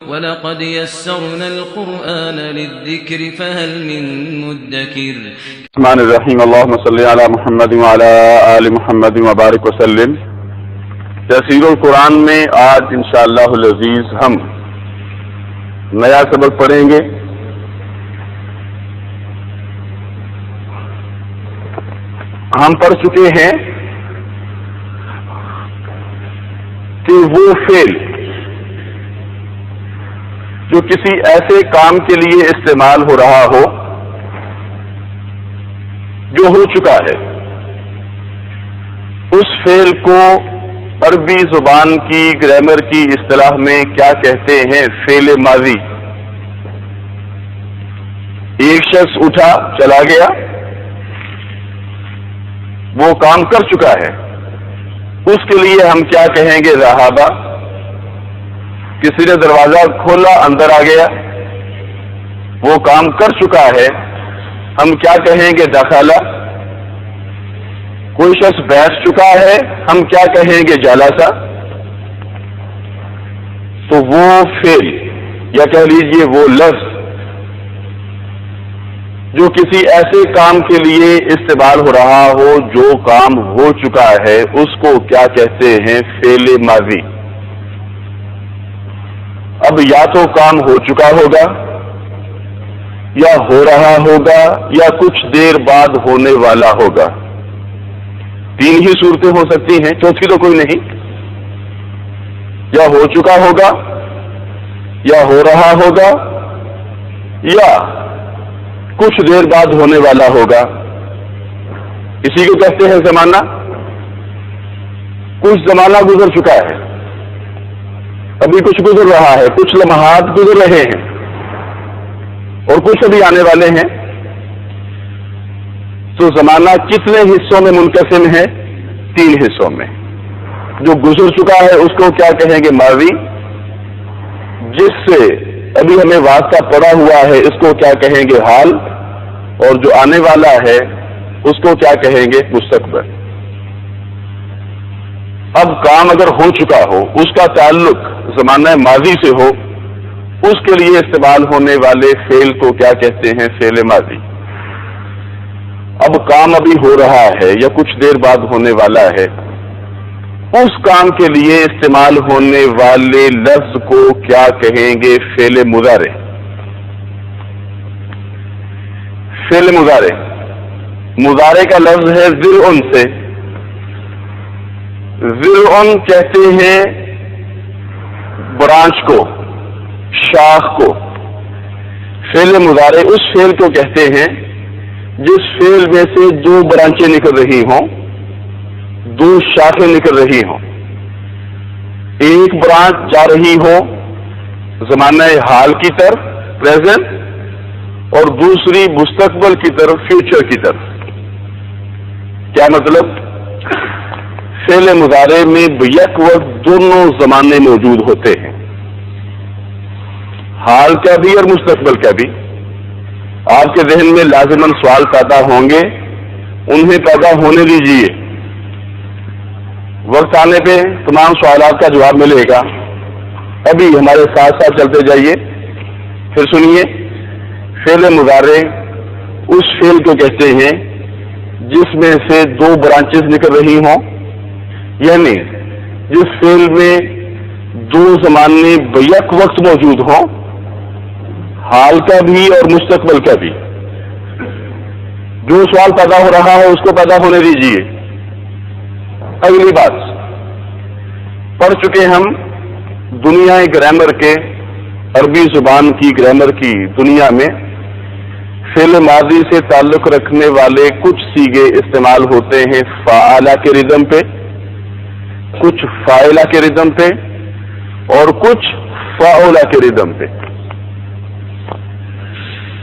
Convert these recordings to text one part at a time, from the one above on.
وَلَقَدْ يَسَّرْنَا الْقُرْآنَ لِلذِّكْرِ فَهَلْ مِن مُّدَّكِرٍ الرحمن الرحیم اللہم صلی علی محمد وعلی آل محمد وبارک وسلم۔ تفسیر القرآن میں آج انشاءاللہ العزیز ہم نیا سبق پڑھیں گے۔ ہم پڑھ چکے ہیں کہ وہ فعل جو کسی ایسے کام کے لیے استعمال ہو رہا ہو جو ہو چکا ہے، اس فعل کو عربی زبان کی گرامر کی اصطلاح میں کیا کہتے ہیں؟ فعل ماضی۔ ایک شخص اٹھا چلا گیا، وہ کام کر چکا ہے، اس کے لیے ہم کیا کہیں گے؟ ذہابہ۔ کسی نے دروازہ کھولا، اندر آ گیا، وہ کام کر چکا ہے، ہم کیا کہیں گے؟ دخلا۔ کوئی شخص بیٹھ چکا ہے، ہم کیا کہیں گے؟ جلسہ۔ تو وہ فعل یا کہہ لیجئے وہ لفظ جو کسی ایسے کام کے لیے استعمال ہو رہا ہو جو کام ہو چکا ہے، اس کو کیا کہتے ہیں؟ فعل ماضی۔ اب یا تو کام ہو چکا ہوگا، یا ہو رہا ہوگا، یا کچھ دیر بعد ہونے والا ہوگا۔ تین ہی صورتیں ہو سکتی ہیں، چوتھی تو کوئی نہیں۔ یا ہو چکا ہوگا، یا ہو رہا ہوگا، یا کچھ دیر بعد ہونے والا ہوگا۔ اسی کو کہتے ہیں زمانہ۔ کچھ زمانہ گزر چکا ہے، ابھی کچھ گزر رہا ہے، کچھ لمحات گزر رہے ہیں، اور کچھ ابھی آنے والے ہیں۔ تو زمانہ کتنے حصوں میں منقسم ہے؟ تین حصوں میں۔ جو گزر چکا ہے اس کو کیا کہیں گے؟ ماضی۔ جس سے ابھی ہمیں واسطہ پڑا ہوا ہے اس کو کیا کہیں گے؟ حال۔ اور جو آنے والا ہے اس کو کیا کہیں گے؟ مستقبل۔ اب کام اگر ہو چکا ہو، اس کا تعلق زمانہ ماضی سے ہو، اس کے لیے استعمال ہونے والے فعل کو کیا کہتے ہیں؟ فعل ماضی۔ اب کام ابھی ہو رہا ہے یا کچھ دیر بعد ہونے والا ہے، اس کام کے لیے استعمال ہونے والے لفظ کو کیا کہیں گے؟ فعل مضارع۔ فعل مضارع، مضارع کا لفظ ہے ذرء سے۔ ذرء کہتے ہیں برانچ کو، شاخ کو۔ فعل مضارع اس فعل کو کہتے ہیں جس فعل میں سے دو برانچیں نکل رہی ہوں، دو شاخیں نکل رہی ہوں۔ ایک برانچ جا رہی ہو زمانہ حال کی طرف، پریزنٹ، اور دوسری مستقبل کی طرف، فیوچر کی طرف۔ کیا مطلب؟ فعل مضارع میں بیک وقت دونوں زمانے موجود ہوتے ہیں، حال کا بھی اور مستقبل کا بھی۔ آپ کے ذہن میں لازماً سوال پیدا ہوں گے، انہیں پیدا ہونے دیجیے، وقت آنے پہ تمام سوالات کا جواب ملے گا۔ ابھی ہمارے ساتھ ساتھ چلتے جائیے، پھر سنیے۔ فعل مضارع اس فعل کو کہتے ہیں جس میں سے دو برانچز نکل رہی ہوں، یعنی جس فعل میں دو زمانے بیک وقت موجود ہوں، حال کا بھی اور مستقبل کا بھی۔ جو سوال پیدا ہو رہا ہے اس کو پیدا ہونے دیجیے۔ اگلی بات، پڑھ چکے ہم دنیا گرامر کے، عربی زبان کی گرامر کی دنیا میں فعل ماضی سے تعلق رکھنے والے کچھ صیغے استعمال ہوتے ہیں فاعلہ کے ردم پہ، کچھ فاعلہ کے ردم پہ، اور کچھ فاعلہ کے ردم پہ۔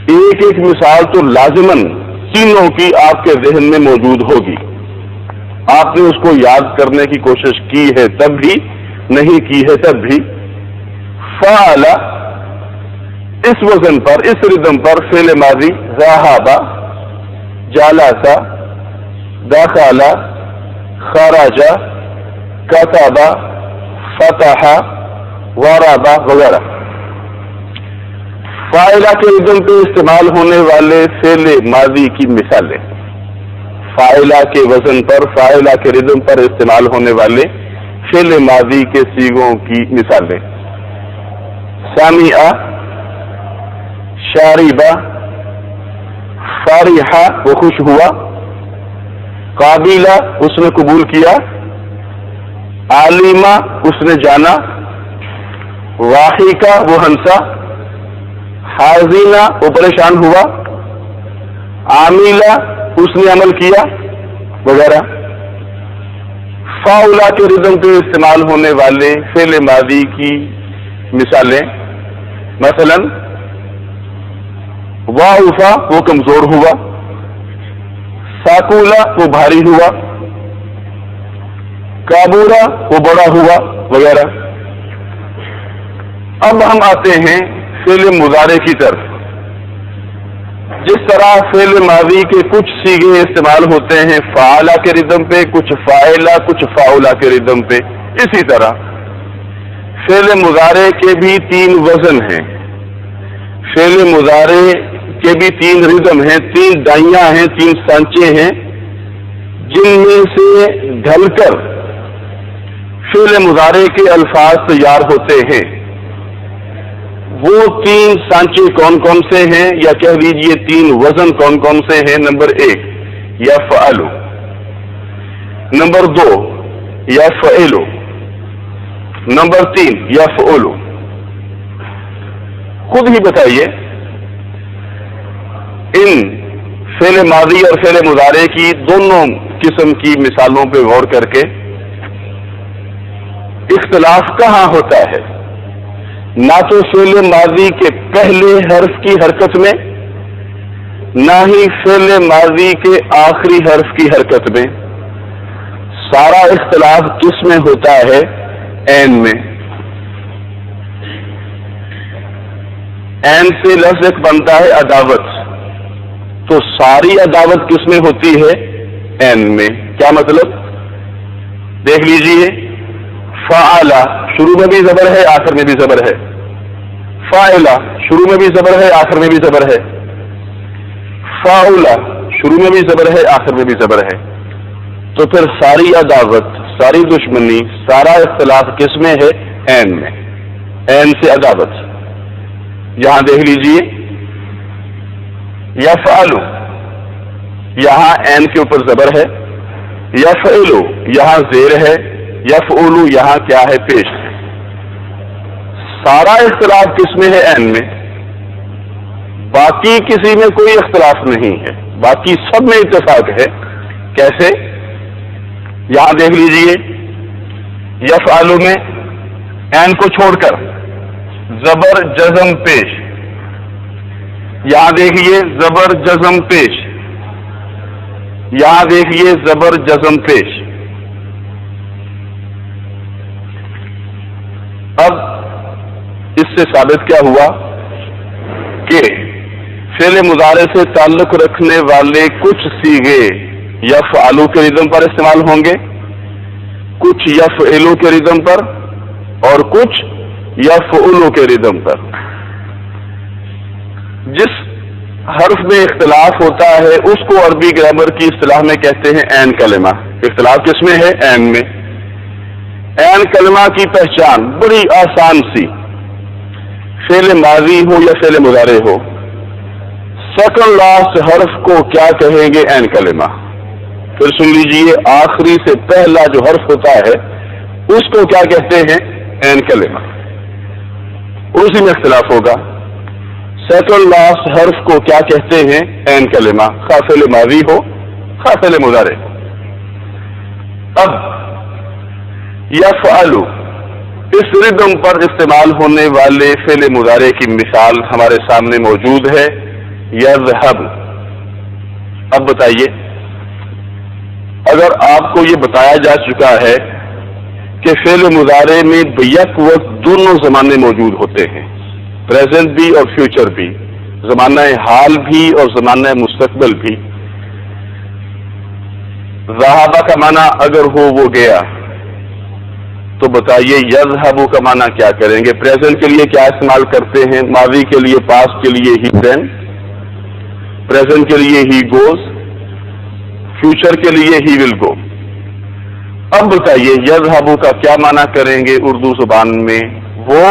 ایک ایک مثال تو لازماً تینوں کی آپ کے ذہن میں موجود ہوگی۔ آپ نے اس کو یاد کرنے کی کوشش کی ہے تب بھی، نہیں کی ہے تب بھی۔ فاعلہ اس وزن پر، اس ردم پر فعل ماضی ذهب، جلس، دخل، خرج، کتب، فتح، ورد وغیرہ فاعلہ کے ردم پہ استعمال ہونے والے فعل ماضی کی مثالیں، فاعلہ کے وزن پر، فاعلہ کے ردم پر استعمال ہونے والے فعل ماضی کے صیغوں کی مثالیں: سامعہ، شاربہ، فارحہ وہ خوش ہوا، قابلہ اس نے قبول کیا، عالمہ اس نے جانا، واحکہ وہ ہنسا، حازنہ وہ پریشان ہوا، عاملہ اس نے عمل کیا وغیرہ۔ فاعلہ کے ردم پہ استعمال ہونے والے فعل ماضی کی مثالیں، مثلا واعفا وہ کمزور ہوا، ساکولہ وہ بھاری ہوا، کابورا وہ بڑا ہوا وغیرہ۔ اب ہم آتے ہیں فعل مضارع کی طرف۔ جس طرح فعل ماضی کے کچھ صیغے استعمال ہوتے ہیں فعالہ کے ردم پہ، کچھ فاعلہ، کچھ فاعلہ کے ردم پہ، اسی طرح فعل مضارع کے بھی 3 وزن ہیں، فعل مضارع کے بھی 3 ردم ہیں، 3 دائیاں ہیں، 3 سانچے ہیں، جن میں سے ڈھل کر فعل مضارع کے الفاظ تیار ہوتے ہیں۔ وہ 3 سانچے کون کون سے ہیں، یا کہہ لیجئے 3 وزن کون کون سے ہیں؟ نمبر 1 یفعل، نمبر 2 یفعل، نمبر 3 یفعل۔ خود ہی بتائیے ان فعل ماضی اور فعل مضارع کی دونوں قسم کی مثالوں پہ غور کر کے اختلاف کہاں ہوتا ہے؟ نہ تو فعل ماضی کے پہلے حرف کی حرکت میں، نہ ہی فعل ماضی کے آخری حرف کی حرکت میں، سارا اختلاف کس میں ہوتا ہے؟ عین میں۔ عین سے لفظ ایک بنتا ہے عداوت، تو ساری عداوت کس میں ہوتی ہے؟ عین میں۔ کیا مطلب؟ دیکھ لیجئے، فعلہ شروع میں بھی زبر ہے، آخر میں بھی زبر ہے، فاعلہ شروع میں بھی زبر ہے، آخر میں بھی زبر ہے، فاعلہ شروع میں بھی زبر ہے، آخر میں بھی زبر ہے۔ تو پھر ساری عداوت، ساری دشمنی، سارا اختلاف کس میں ہے؟ عین میں۔ عین سے عداوت۔ یہاں دیکھ لیجئے، یفعل یہاں عین کے اوپر زبر ہے، یفعل یہاں زیر ہے، یفعل یہاں کیا ہے؟ پیش ہے۔ سارا اختلاف کس میں ہے؟ عین میں۔ باقی کسی میں کوئی اختلاف نہیں ہے، باقی سب میں اتفاق ہے۔ کیسے؟ یہاں دیکھ لیجئے، یفعل میں عین کو چھوڑ کر زبر جزم پیش، یہاں دیکھیے زبر جزم پیش، یہاں دیکھیے زبر جزم پیش۔ اب اس سے ثابت کیا ہوا کہ فعل مضارع سے تعلق رکھنے والے کچھ صیغے یفعل کے ردم پر استعمال ہوں گے، کچھ یفعل کے ردم پر، اور کچھ یفعل کے ردم پر۔ جس حرف میں اختلاف ہوتا ہے اس کو عربی گرامر کی اصطلاح میں کہتے ہیں عین کلمہ۔ اختلاف کس میں ہے؟ عین میں۔ عین کلمہ کی پہچان بڑی آسان سی، فعل ماضی ہو یا فعل مضارع ہو، سیکنڈ لاسٹ حرف کو کیا کہیں گے؟ عین کلمہ۔ پھر سن لیجئے، آخری سے پہلا جو حرف ہوتا ہے اس کو کیا کہتے ہیں؟ عین کلمہ۔ اسی میں اختلاف ہوگا، سیکنڈ لاسٹ حرف کو کیا کہتے ہیں؟ عین کلمہ، خواہ فعل ماضی ہو خواہ فعل مضارع ہو۔ اب یفعل اس ردم پر استعمال ہونے والے فعل مضارع کی مثال ہمارے سامنے موجود ہے، یذهب۔ اب بتائیے، اگر آپ کو یہ بتایا جا چکا ہے کہ فعل مضارع میں بیک وقت دونوں زمانے موجود ہوتے ہیں، پریزنٹ بھی اور فیوچر بھی، زمانہ حال بھی اور زمانہ مستقبل بھی۔ ذہب کا معنی اگر ہو وہ گیا، تو بتائیے یذهب کا معنی کیا کریں گے؟ پریزنٹ کے لیے کیا استعمال کرتے ہیں؟ ماضی کے لیے پاسٹ کے لیے ہی وین، پریزنٹ کے لیے ہی گوز، فیوچر کے لیے ہی ول گو۔ اب بتائیے یذهب کا کیا معنی کریں گے اردو زبان میں؟ وہ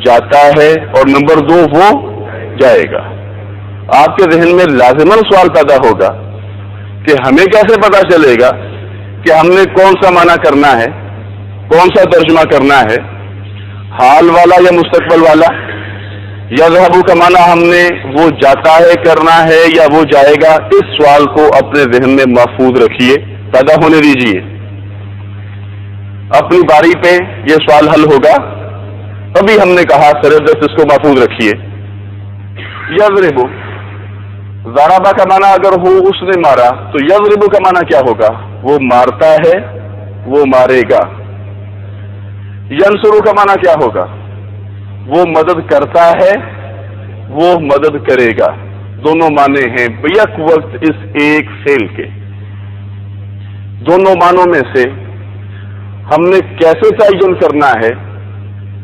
جاتا ہے، اور نمبر 2 وہ جائے گا۔ آپ کے ذہن میں لازماً سوال پیدا ہوگا کہ ہمیں کیسے پتا چلے گا کہ ہم نے کون سا معنی کرنا ہے، کون سا ترجمہ کرنا ہے، حال والا یا مستقبل والا؟ یذهب کا معنی ہم نے وہ جاتا ہے کرنا ہے یا وہ جائے گا؟ اس سوال کو اپنے ذہن میں محفوظ رکھیے، پیدا ہونے دیجیے۔ اپنی باری پہ یہ سوال حل ہوگا۔ ابھی ہم نے کہا سردست اس کو محفوظ رکھیے۔ یضرب، ضربہ کا معنی اگر ہو اس نے مارا تو یضرب کا معنی کیا ہوگا؟ وہ مارتا ہے، وہ مارے گا۔ ینصر کا معنی کیا ہوگا؟ وہ مدد کرتا ہے، وہ مدد کرے گا۔ دونوں معنی ہیں بیک وقت اس ایک فعل کے۔ دونوں معنوں میں سے ہم نے کیسے تعین کرنا ہے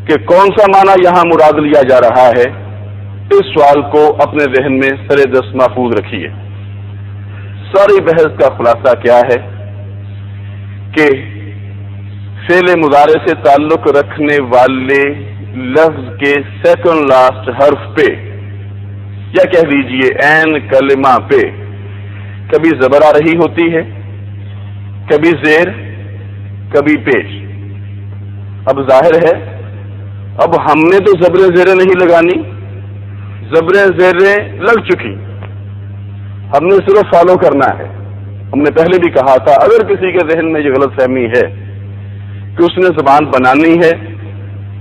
کہ کون سا معنی یہاں مراد لیا جا رہا ہے؟ اس سوال کو اپنے ذہن میں سر دست محفوظ رکھیے۔ ساری بحث کا خلاصہ کیا ہے کہ فعل مضارع سے تعلق رکھنے والے لفظ کے سیکنڈ لاسٹ حرف پہ، یا کہہ لیجئے عین کلمہ پہ، کبھی زبر آ رہی ہوتی ہے، کبھی زیر، کبھی پیش۔ اب ظاہر ہے اب ہم نے تو زبریں زیریں نہیں لگانی، زبریں زیریں لگ چکی، ہم نے صرف فالو کرنا ہے۔ ہم نے پہلے بھی کہا تھا اگر کسی کے ذہن میں یہ غلط فہمی ہے کہ اس نے زبان بنانی ہے،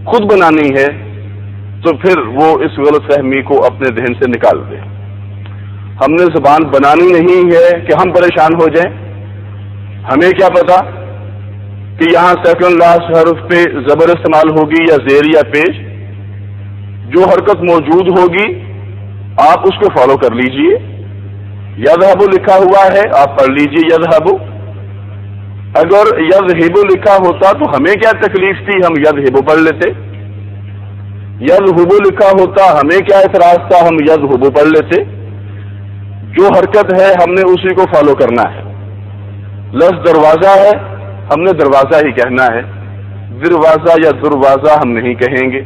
خود بنانی ہے، تو پھر وہ اس غلط فہمی کو اپنے ذہن سے نکال دے۔ ہم نے زبان بنانی نہیں ہے کہ ہم پریشان ہو جائیں۔ ہمیں کیا پتا کہ یہاں سیکنڈ لاسٹ حرف پہ زبر استعمال ہوگی یا زیر یا پیش؟ جو حرکت موجود ہوگی آپ اس کو فالو کر لیجئے۔ یذهب لکھا ہوا ہے، آپ پڑھ لیجئے یذهب۔ اگر یذهب لکھا ہوتا تو ہمیں کیا تکلیف تھی، ہم یذهب پڑھ لیتے۔ یذهب لکھا ہوتا ہمیں کیا اعتراض تھا، ہم یذهب پڑھ لیتے۔ جو حرکت ہے ہم نے اسی کو فالو کرنا ہے۔ لفظ دروازہ ہے، ہم نے دروازہ ہی کہنا ہے، دروازہ یا دروازہ ہم نہیں کہیں گے،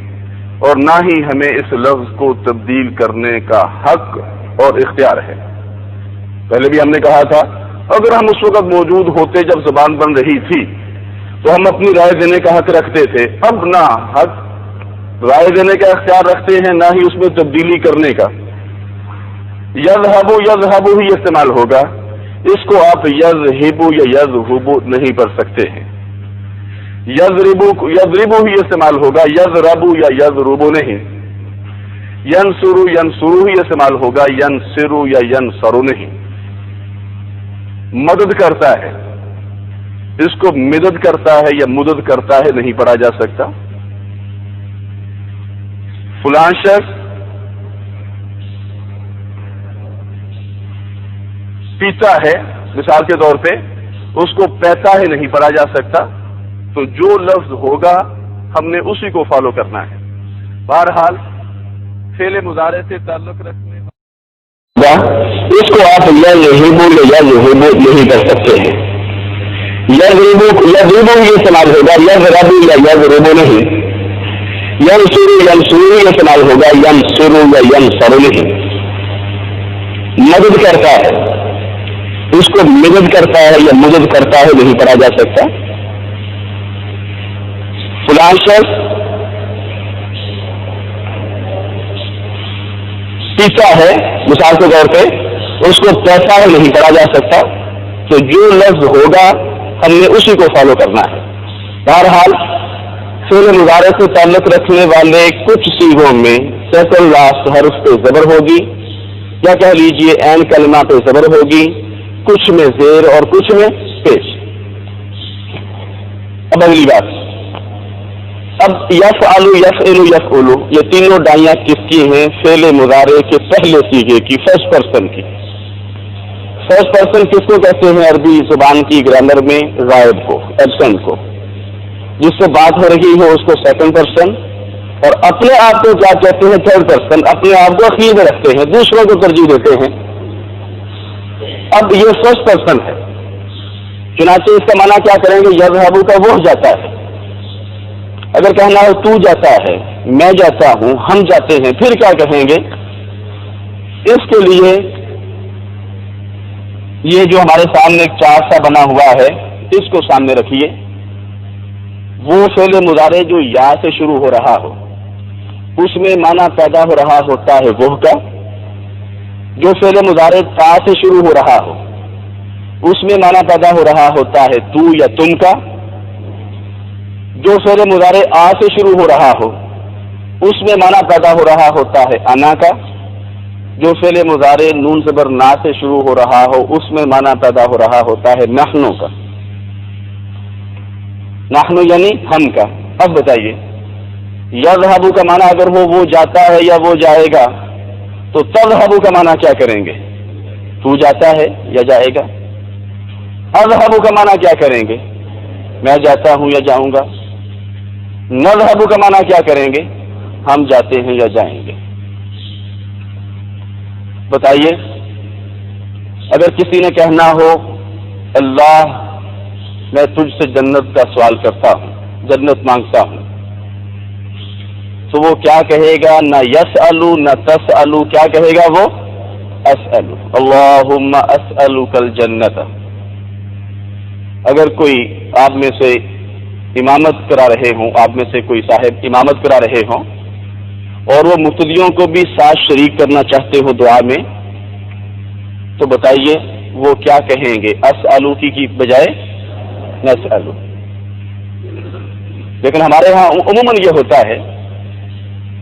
اور نہ ہی ہمیں اس لفظ کو تبدیل کرنے کا حق اور اختیار ہے۔ پہلے بھی ہم نے کہا تھا اگر ہم اس وقت موجود ہوتے جب زبان بن رہی تھی تو ہم اپنی رائے دینے کا حق رکھتے تھے۔ اب نہ حق رائے دینے کا اختیار رکھتے ہیں، نہ ہی اس میں تبدیلی کرنے کا۔ یذهب یذهب ہی استعمال ہوگا، اس کو آپ یذهب یا یذهب نہیں پڑھ سکتے ہیں۔ یضرب ہی استعمال ہوگا، یضرب یا یضرب نہیں۔ ینصر ہی استعمال ہوگا، ینصر یا ینصر نہیں۔ مدد کرتا ہے، اس کو مدد کرتا ہے یا مدد کرتا ہے نہیں پڑھا جا سکتا۔ فلاں شخص پیتا ہے مثال کے طور پہ، اس کو پیتا ہے نہیں پڑھا جا سکتا۔ تو جو لفظ ہوگا ہم نے اسی کو فالو کرنا ہے۔ بہرحال فعل مضارع سے تعلق رکھنے اس کو آپ یذهب یا یذهب نہیں کر سکتے ہیں۔ یضرب یہ استعمال ہوگا، یضرب یا یضرب نہیں۔ ینصر یہ استعمال ہوگا، ینصر یا ینصر نہیں۔ مدد کرتا ہے، اس کو مدد کرتا ہے یا مدد کرتا ہے نہیں پڑھا جا سکتا۔ فلاں شخص پیتا ہے مثال کے طور پہ، اس کو پیسہ ہے نہیں پڑھا جا سکتا۔ تو جو لفظ ہوگا ہم نے اسی کو فالو کرنا ہے۔ بہرحال فعل مضارع سے تعلق رکھنے والے کچھ صیغوں میں سیکنڈ لاسٹ حرف پہ زبر ہوگی، یا کہہ لیجئے عین کلمہ پہ زبر ہوگی، کچھ میں زیر اور کچھ میں پیش۔ اب اگلی بات، اب یفعل یفعل یفعل یہ تینوں ڈائیاں کس کی ہیں؟ فعل مضارع کے پہلے صیغے کی، فرسٹ پرسن کی۔ فرسٹ پرسن کس کو کہتے ہیں عربی زبان کی گرامر میں؟ غائب کو، ایبسنٹ کو۔ جس سے بات ہو رہی ہو اس کو سیکنڈ پرسن، اور اپنے آپ کو کیا کہتے ہیں تھرڈ پرسن، اپنے آپ کو اخیر میں رکھتے ہیں، دوسروں کو ترجیح دیتے ہیں. اب یہ فرسٹ پرسن ہے، چنانچہ اس کا معنی کیا کریں گے؟ یذهب کا وہ جاتا ہے. اگر کہنا ہو تو جاتا ہے، میں جاتا ہوں، ہم جاتے ہیں، پھر کیا کہیں گے؟ اس کے لیے یہ جو ہمارے سامنے ایک چارٹ سا بنا ہوا ہے اس کو سامنے رکھیے. وہ فعل مضارع جو یا سے شروع ہو رہا ہو اس میں معنی پیدا ہو رہا ہوتا ہے وہ کا. جو فعل مضارع تا سے شروع ہو رہا ہو اس میں معنی پیدا ہو رہا ہوتا ہے تو یا تم کا. جو فعل مضارع آ سے شروع ہو رہا ہو اس میں معنی پیدا ہو رہا ہوتا ہے انا کا. جو فعل مضارع نون زبر نا سے شروع ہو رہا ہو اس میں معنی پیدا ہو رہا ہوتا ہے نحنو کا. نحنو یعنی ہم کا. اب بتائیے یذهب کا معنی اگر ہو وہ جاتا ہے یا وہ جائے گا تو تذهب کا معنی کیا کریں گے؟ تو جاتا ہے یا جائے گا. اذهب کا معنی کیا کریں گے؟ میں جاتا ہوں یا جاؤں گا. نذهب کا معنی کیا کریں گے؟ ہم جاتے ہیں یا جائیں گے. بتائیے اگر کسی نے کہنا ہو اللہ میں تجھ سے جنت کا سوال کرتا ہوں، جنت مانگتا ہوں، تو وہ کیا کہے گا؟ نہ یسألو نہ تسألو، کیا کہے گا وہ؟ اسألو. اللہم اسألک الجنت. اگر کوئی آپ میں سے امامت کرا رہے ہوں، آپ میں سے کوئی صاحب امامت کرا رہے ہوں اور وہ مقتدیوں کو بھی ساتھ شریک کرنا چاہتے ہو دعا میں، تو بتائیے وہ کیا کہیں گے؟ اسألو کی بجائے نسألو. لیکن ہمارے ہاں عموماً یہ ہوتا ہے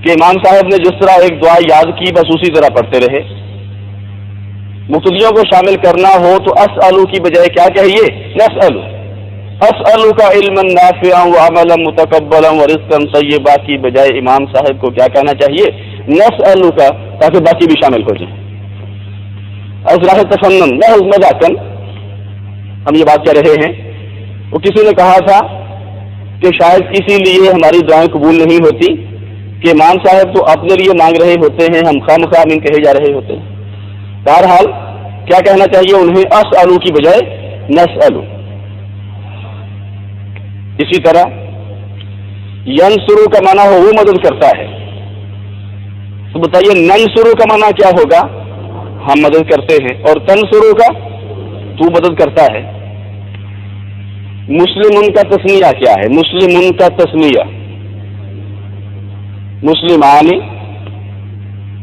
کہ امام صاحب نے جس طرح ایک دعا یاد کی بس اسی طرح پڑھتے رہے. مقتدیوں کو شامل کرنا ہو تو اسألو کی بجائے کیا کہیے؟ نسألو. اسألو کا علما نافعا وعملا متقبلا ورزقا طیبا کی بجائے امام صاحب کو کیا کہنا چاہیے؟ نسألو کا، تاکہ باقی بھی شامل ہو جائیں. ازراح تفنن مذاقن ہم یہ بات کہہ رہے ہیں. وہ کسی نے کہا تھا کہ شاید اسی لیے ہماری دعائیں قبول نہیں ہوتی کہ امام صاحب تو اپنے لیے مانگ رہے ہوتے ہیں، ہم خواہ مخواہ امین کہے جا رہے ہوتے ہیں. بہرحال کیا کہنا چاہیے انہیں؟ اسألو کی بجائے نسألو. اسی طرح ینصرو کا معنی ہو وہ مدد کرتا ہے، تو بتائیے ننصرو کا معنی کیا ہوگا؟ ہم مدد کرتے ہیں. اور تنصرو کا تو مدد کرتا ہے. مسلمن کا تسمیہ کیا ہے؟ مسلمن کا تسمیہ مسلمانی.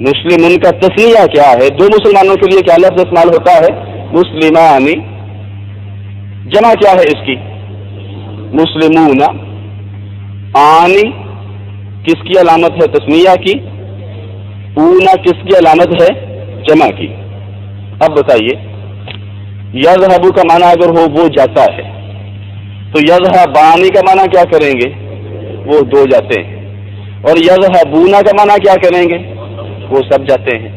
مسلمن کا تسمیہ کیا ہے؟ دو مسلمانوں کے لیے کیا لفظ استعمال ہوتا ہے؟ مسلمانی. جمع کیا ہے اس کی؟ مسلمون. آنی کس کی علامت ہے؟ تسمیہ کی. اونا کس کی علامت ہے؟ جمع کی. اب بتائیے یذهب کا معنی اگر ہو وہ جاتا ہے تو یذهبانی کا معنی کیا کریں گے؟ وہ دو جاتے ہیں. اور یذهبون کا معنی کیا کریں گے؟ وہ سب جاتے ہیں.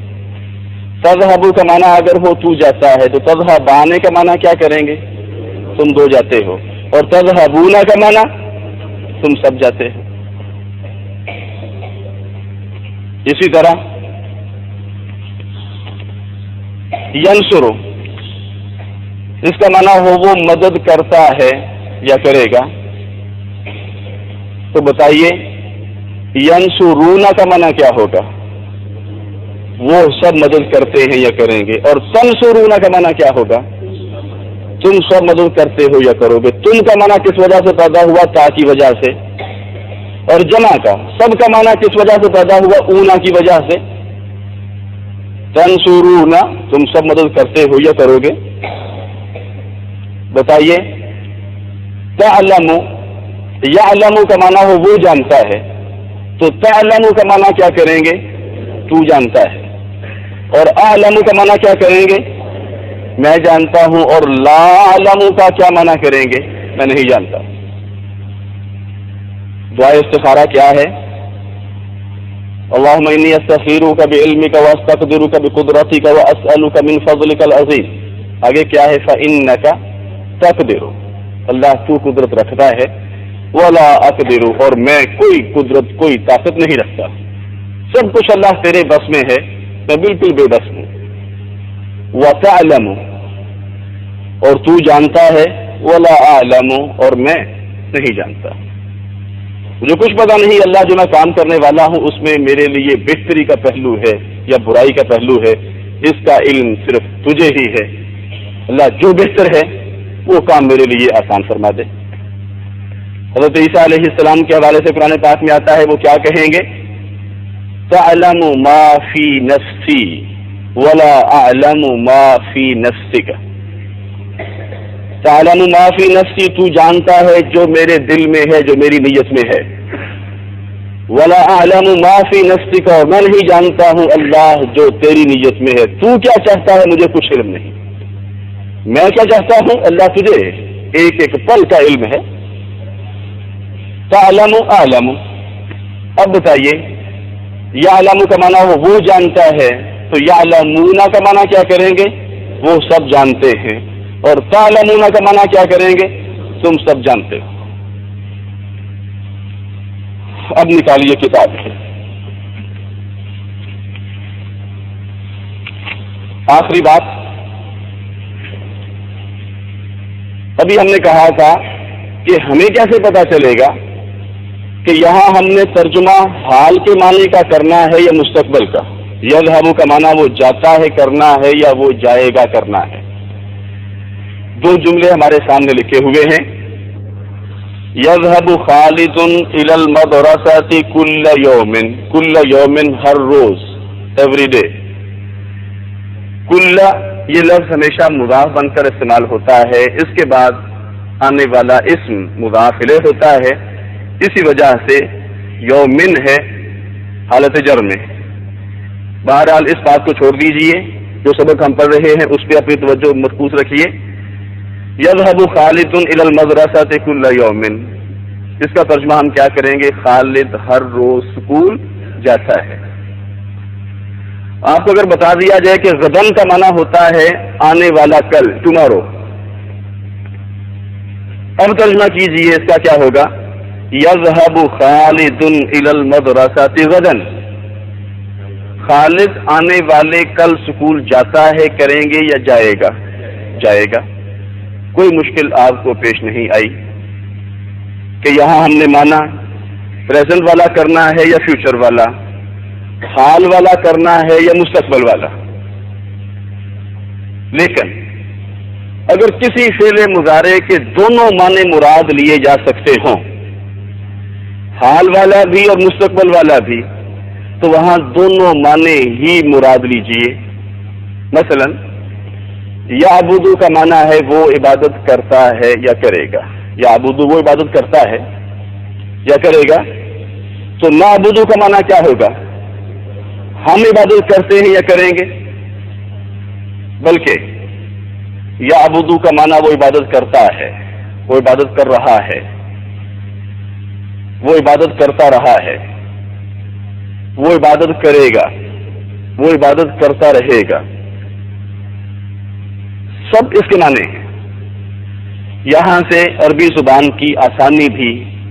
تذهب کا معنی اگر ہو تو جاتا ہے تو تذهبان کا معنی کیا کریں گے؟ تم دو جاتے ہو. اور تذهبون کا معنی تم سب جاتے ہو. اسی طرح ینصرو اس کا معنی ہو وہ مدد کرتا ہے یا کرے گا، تو بتائیے ینصرون کا معنی کیا ہوگا؟ وہ سب مدد کرتے ہیں یا کریں گے. اور تنصرون کا معنی کیا ہوگا؟ تم سب مدد کرتے ہو یا کرو گے. تم کا معنی کس وجہ سے پیدا ہوا؟ تا کی وجہ سے. اور جمع کا سب کا معنی کس وجہ سے پیدا ہوا؟ اونا کی وجہ سے. تنصرون تم سب مدد کرتے ہو یا کرو گے. بتائیے تعلم یعلم کا معنی ہو وہ جانتا ہے تو تعلم کا معنی کیا کریں گے؟ تو جانتا ہے. اور اعلم کا معنی کیا کریں گے؟ میں جانتا ہوں. اور لا اعلم کا کیا معنی کریں گے؟ میں نہیں جانتا. دعائے استخارہ کیا ہے؟ اللهم انی استخیرک بعلمک واستقدرک بقدرتک واسألک من فضلک العظیم. آگے کیا ہے؟ فإنک تقدر. اللہ تو قدرت رکھتا ہے ولا اقدر، اور میں کوئی قدرت کوئی طاقت نہیں رکھتا، سب کچھ اللہ تیرے بس میں ہے، میں بالکل بے بس ہوں۔ وتعلم، اور تو جانتا ہے، ولا اعلم، اور میں نہیں جانتا، مجھے کچھ پتا نہیں اللہ جو میں کام کرنے والا ہوں اس میں میرے لیے بہتری کا پہلو ہے یا برائی کا پہلو ہے، اس کا علم صرف تجھے ہی ہے۔ اللہ جو بہتر ہے وہ کام میرے لیے آسان فرما دے۔ حضرت عیسیٰ علیہ السلام کے حوالے سے قرآن پاک میں آتا ہے، وہ کیا کہیں گے؟ تعلم ما فی نفسی ولا اعلم ما فی نفسک، تعلم ما فی نفسی، تو جانتا ہے جو میرے دل میں ہے، جو میری نیت میں ہے، ولا اعلم ما فی نفسک، اور میں نہیں جانتا ہوں اللہ جو تیری نیت میں ہے، تو کیا چاہتا ہے مجھے کچھ علم نہیں، میں کیا چاہتا ہوں اللہ تجھے ایک ایک پل کا علم ہے۔ تعلم اعلم، اب بتائیے یعلم کا معنی وہ جانتا ہے، تو یعلمون کا معنی کیا کریں گے؟ وہ سب جانتے ہیں، اور تعلمون کا معنی کیا کریں گے؟ تم سب جانتے ہو۔ اب نکالیے کتاب، آخری بات، ابھی ہم نے کہا تھا کہ ہمیں کیسے پتا چلے گا کہ یہاں ہم نے ترجمہ حال کے معنی کا کرنا ہے یا مستقبل کا؟ یذهب کا معنی وہ جاتا ہے کرنا ہے یا وہ جائے گا کرنا ہے؟ دو جملے ہمارے سامنے لکھے ہوئے ہیں، یذهب خالد الى المدرسة كل يوم، كل يوم ہر روز، ایوری ڈے۔ کل یہ لفظ ہمیشہ مضاف بن کر استعمال ہوتا ہے، اس کے بعد آنے والا اسم مضاف الیہ ہوتا ہے، اسی وجہ سے یومن ہے حالت جر میں۔ بہرحال اس بات کو چھوڑ دیجئے، جو سبق ہم پڑھ رہے ہیں اس پہ اپنی توجہ مرکوز رکھیے۔ یذهب خالد الى المدرسة كل يوم، اس کا ترجمہ ہم کیا کریں گے؟ خالد ہر روز اسکول جاتا ہے۔ آپ کو اگر بتا دیا جائے کہ غدن کا معنی ہوتا ہے آنے والا کل، ٹمارو، اب ترجمہ کیجئے اس کا کیا ہوگا؟ یذهب خالد الى المدرسة غدا، خالد آنے والے کل اسکول جاتا ہے کریں گے یا جائے گا؟ جائے گا۔ کوئی مشکل آپ کو پیش نہیں آئی کہ یہاں ہم نے مانا پریزنٹ والا کرنا ہے یا فیوچر والا، حال والا کرنا ہے یا مستقبل والا؟ لیکن اگر کسی فعل مضارع کے دونوں معنی مراد لیے جا سکتے ہوں، حال والا بھی اور مستقبل والا بھی، تو وہاں دونوں معنی ہی مراد لیجئے۔ مثلا یعبدو کا معنی ہے وہ عبادت کرتا ہے یا کرے گا، یعبدو وہ عبادت کرتا ہے یا کرے گا، تو نعبدو کا معنی کیا ہوگا؟ ہم عبادت کرتے ہیں یا کریں گے؟ بلکہ یعبدو کا معنی وہ عبادت کرتا ہے، وہ عبادت کر رہا ہے، وہ عبادت کرتا رہا ہے، وہ عبادت کرے گا، وہ عبادت کرتا رہے گا، سب اس کے معنی ہیں۔ یہاں سے عربی زبان کی آسانی بھی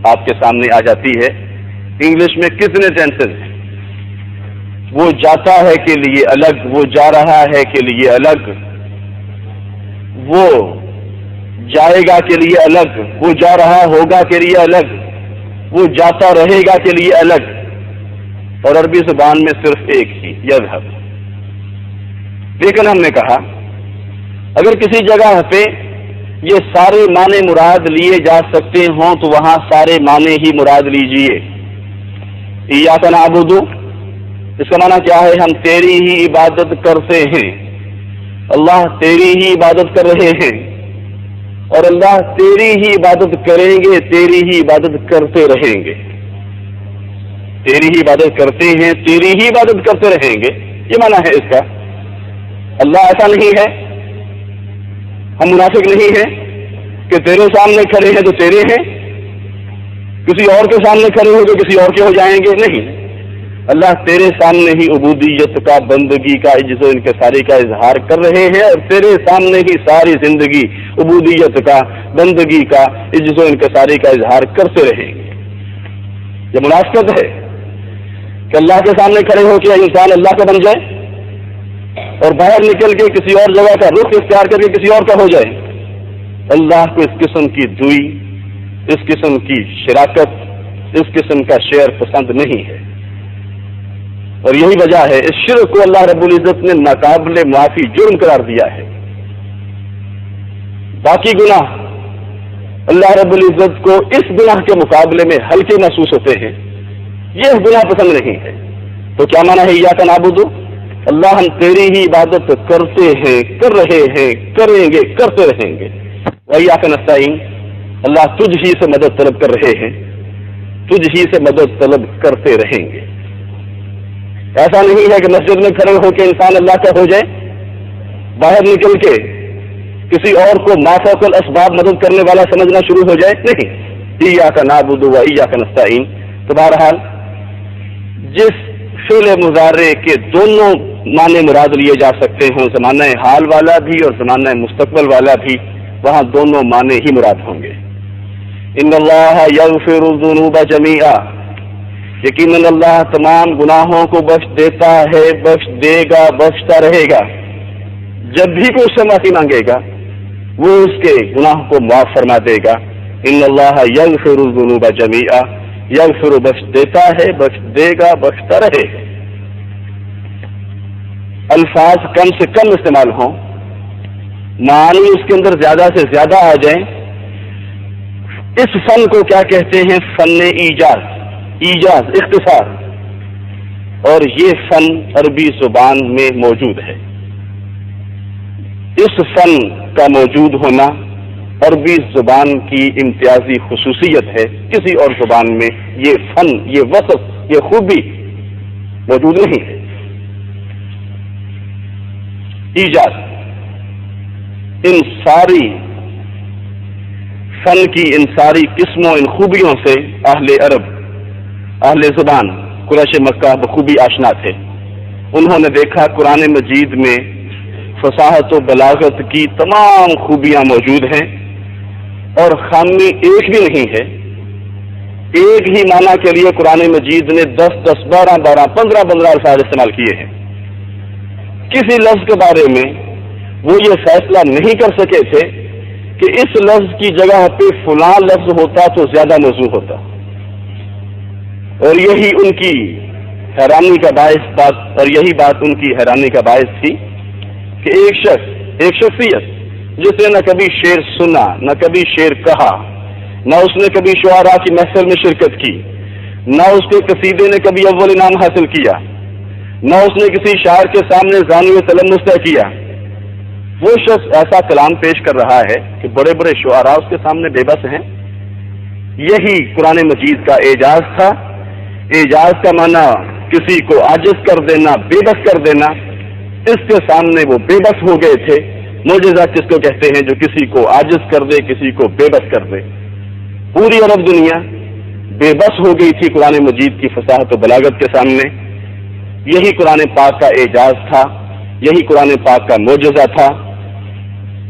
آپ کے سامنے آ جاتی ہے۔ انگلش میں کتنے ٹینسز ہیں؟ وہ جاتا ہے کے لیے الگ، وہ جا رہا ہے کے لیے الگ، وہ جائے گا کے لیے الگ، وہ جا رہا ہوگا کے لیے الگ، وہ جاتا رہے گا کے لیے الگ، اور عربی زبان میں صرف ایک ہی، یذهب۔ لیکن ہم نے کہا اگر کسی جگہ پہ یہ سارے معنی مراد لیے جا سکتے ہوں تو وہاں سارے معنی ہی مراد لیجئے۔ ایاک نعبد، اس کا معنی کیا ہے؟ ہم تیری ہی عبادت کرتے ہیں، اللہ تیری ہی عبادت کر رہے ہیں، اور اللہ تیری ہی عبادت کریں گے، تیری ہی عبادت کرتے رہیں گے۔ تیری ہی عبادت کرتے ہیں، تیری ہی عبادت کرتے رہیں گے، یہ معنی ہے اس کا۔ اللہ ایسا نہیں ہے، ہم منافق نہیں ہیں کہ تیرے سامنے کھڑے ہیں تو تیرے ہیں، کسی اور کے سامنے کھڑے ہو تو کسی اور کے ہو جائیں گے، نہیں۔ اللہ تیرے سامنے ہی عبودیت کا، بندگی کا، عجز و انکساری کا اظہار کر رہے ہیں، اور تیرے سامنے ہی ساری زندگی عبودیت کا، بندگی کا، عجز و انکساری کا اظہار کرتے رہیں گے۔ یہ مناسبت ہے کہ اللہ کے سامنے کھڑے ہو کے انسان اللہ کا بن جائے اور باہر نکل کے کسی اور جگہ کا رخ اختیار کر کے کسی اور کا ہو جائے۔ اللہ کو اس قسم کی دوئی، اس قسم کی شراکت، اس قسم کا شیئر پسند نہیں ہے، اور یہی وجہ ہے اس شرک کو اللہ رب العزت نے ناقابل معافی جرم قرار دیا ہے۔ باقی گناہ اللہ رب العزت کو اس گناہ کے مقابلے میں ہلکے محسوس ہوتے ہیں، یہ گناہ پسند نہیں ہے۔ تو کیا معنی ہے ایاک نعبد؟ اللہ ہم تیری ہی عبادت کرتے ہیں، کر رہے ہیں، کریں گے، کرتے رہیں گے۔ وایاک نستعین، اللہ تجھ ہی سے مدد طلب کر رہے ہیں، تجھ ہی سے مدد طلب کرتے رہیں گے۔ ایسا نہیں ہے کہ مسجد میں کھڑے ہو کے انسان اللہ کا ہو جائے، باہر نکل کے کسی اور کو ما فوق الاسباب مدد کرنے والا سمجھنا شروع ہو جائے، نہیں۔ ایاک نعبد و ایاک نستعین۔ تو بہرحال جس فعل مضارع کے دونوں معنی مراد لیے جا سکتے ہوں، زمانہ حال والا بھی اور زمانہ مستقبل والا بھی، وہاں دونوں معنی ہی مراد ہوں گے۔ ان اللہ یغفر الذنوب جمیعا، یقیناً اللہ تمام گناہوں کو بخش دیتا ہے، بخش دے گا، بخشتا رہے گا۔ جب بھی کوئی اس سے معافی مانگے گا وہ اس کے گناہ کو معاف فرما دے گا۔ ان اللہ یغفر الذنوب جمیعا، یغفر بخش دیتا ہے، بخش دے گا، بخشتا رہے گا۔ الفاظ کم سے کم استعمال ہوں، معنی اس کے اندر زیادہ سے زیادہ آ جائیں۔ اس فن کو کیا کہتے ہیں؟ فن ایجاز، ایجاز، اختصار، اور یہ فن عربی زبان میں موجود ہے۔ اس فن کا موجود ہونا عربی زبان کی امتیازی خصوصیت ہے، کسی اور زبان میں یہ فن، یہ وصف، یہ خوبی موجود نہیں ہے۔ ایجاز، ان ساری فن کی ان ساری قسموں، ان خوبیوں سے اہل عرب، اہل زبان، قریش مکہ بخوبی آشنا تھے۔ انہوں نے دیکھا قرآن مجید میں فصاحت و بلاغت کی تمام خوبیاں موجود ہیں، اور خامی ایک بھی نہیں ہے۔ ایک ہی معنی کے لیے قرآن مجید نے 10 10 12 12 15 15 الفاظ استعمال کیے ہیں۔ کسی لفظ کے بارے میں وہ یہ فیصلہ نہیں کر سکے تھے کہ اس لفظ کی جگہ پہ فلاں لفظ ہوتا تو زیادہ موزوں ہوتا، اور یہی ان کی حیرانی کا باعث بات، اور یہی بات ان کی حیرانی کا باعث تھی کہ ایک شخص، ایک شخصیت جس نے نہ کبھی شعر سنا، نہ کبھی شعر کہا، نہ اس نے کبھی شعراء کی محفل میں شرکت کی، نہ اس کے قصیدے نے کبھی اول انعام حاصل کیا، نہ اس نے کسی شاعر کے سامنے زانو تلمس طے کیا، وہ شخص ایسا کلام پیش کر رہا ہے کہ بڑے بڑے شعراء اس کے سامنے بے بس ہیں۔ یہی قرآن مجید کا اعجاز تھا۔ اعجاز کا معنی کسی کو عاجز کر دینا، بے بس کر دینا۔ اس کے سامنے وہ بے بس ہو گئے تھے۔ معجزہ کس کو کہتے ہیں؟ جو کسی کو عاجز کر دے، کسی کو بے بس کر دے۔ پوری عرب دنیا بے بس ہو گئی تھی قرآن مجید کی فصاحت و بلاغت کے سامنے۔ یہی قرآن پاک کا اعجاز تھا، یہی قرآن پاک کا معجزہ تھا۔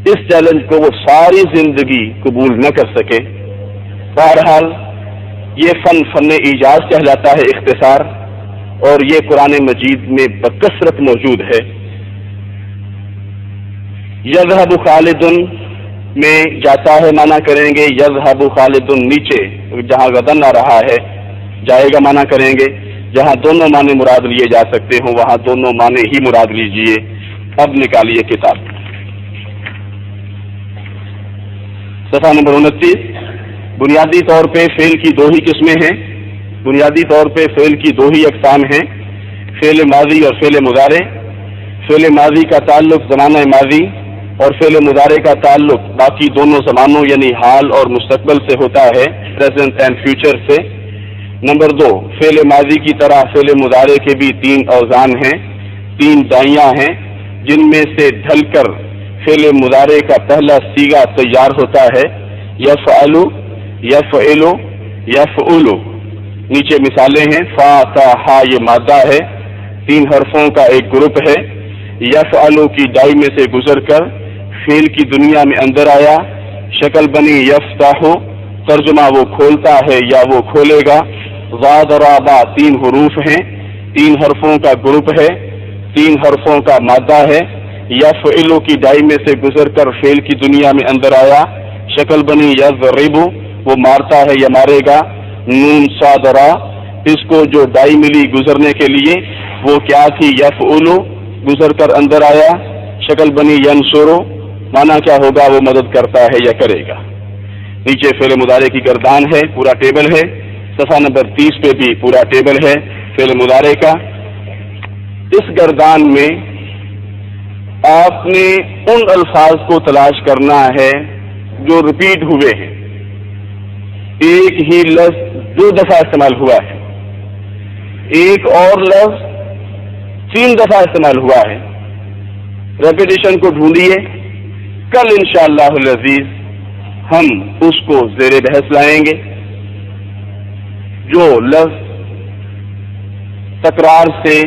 اس چیلنج کو وہ ساری زندگی قبول نہ کر سکے۔ بہرحال یہ فن ایجاز کہلاتا ہے، اختصار، اور یہ قرآن مجید میں بکثرت موجود ہے۔ یذہب خالد میں جاتا ہے معنی کریں گے یذہب خالد، نیچے جہاں غدن آ رہا ہے جائے گا معنی کریں گے۔ جہاں دونوں معنی مراد لیے جا سکتے ہوں وہاں دونوں معنی ہی مراد لیجئے۔ اب نکالیے کتاب، صفحہ نمبر 29۔ بنیادی طور پہ فعل کی دو ہی قسمیں ہیں، بنیادی طور پہ فعل کی دو ہی اقسام ہیں، فعل ماضی اور فعل مضارع۔ فعل ماضی کا تعلق زمانہ ماضی اور فعل مضارع کا تعلق باقی دونوں زمانوں یعنی حال اور مستقبل سے ہوتا ہے، پریزنٹ اینڈ فیوچر سے۔ نمبر 2، فعل ماضی کی طرح فعل مضارع کے بھی 3 اوزان ہیں، 3 دائیاں ہیں، جن میں سے ڈھل کر فعل مضارع کا پہلا صیغہ تیار ہوتا ہے، یفعل، یفعل، یفعل۔ نیچے مثالیں ہیں. فا تا ہا یہ مادہ ہے, 3 حرفوں کا ایک گروپ ہے. یفعلو کی دائی میں سے گزر کر فعل کی دنیا میں اندر آیا. شکل بنی یفتحو, ترجمہ وہ کھولتا ہے یا وہ کھولے گا. ضادرابا 3 حروف ہیں, 3 حرفوں کا گروپ ہے, 3 حرفوں کا مادہ ہے. یفعلو کی دائی میں سے گزر کر فعل کی دنیا میں اندر آیا. شکل بنی یضربو, وہ مارتا ہے یا مارے گا. نون صادرا, اس کو جو دائی ملی گزرنے کے لیے وہ کیا تھی؟ یفعلو, گزر کر اندر آیا. شکل بنی ینصرو, مانا کیا ہوگا؟ وہ مدد کرتا ہے یا کرے گا. نیچے فعل مضارع کی گردان ہے, پورا ٹیبل ہے. صفحہ نمبر 30 پہ بھی پورا ٹیبل ہے فعل مضارع کا. اس گردان میں آپ نے ان الفاظ کو تلاش کرنا ہے جو ریپیٹ ہوئے ہیں. ایک ہی لفظ 2 دفعہ استعمال ہوا ہے, ایک اور لفظ 3 دفعہ استعمال ہوا ہے. ریپیٹیشن کو ڈھونڈیے. کل انشاءاللہ العزیز ہم اس کو زیر بحث لائیں گے. جو لفظ تکرار سے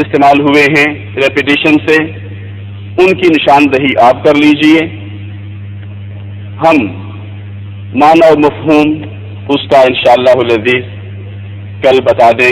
استعمال ہوئے ہیں, ریپیٹیشن سے, ان کی نشاندہی آپ کر لیجئے. ہم معنی اور مفہوم اس کا انشاءاللہ العزیز کل بتا دیں.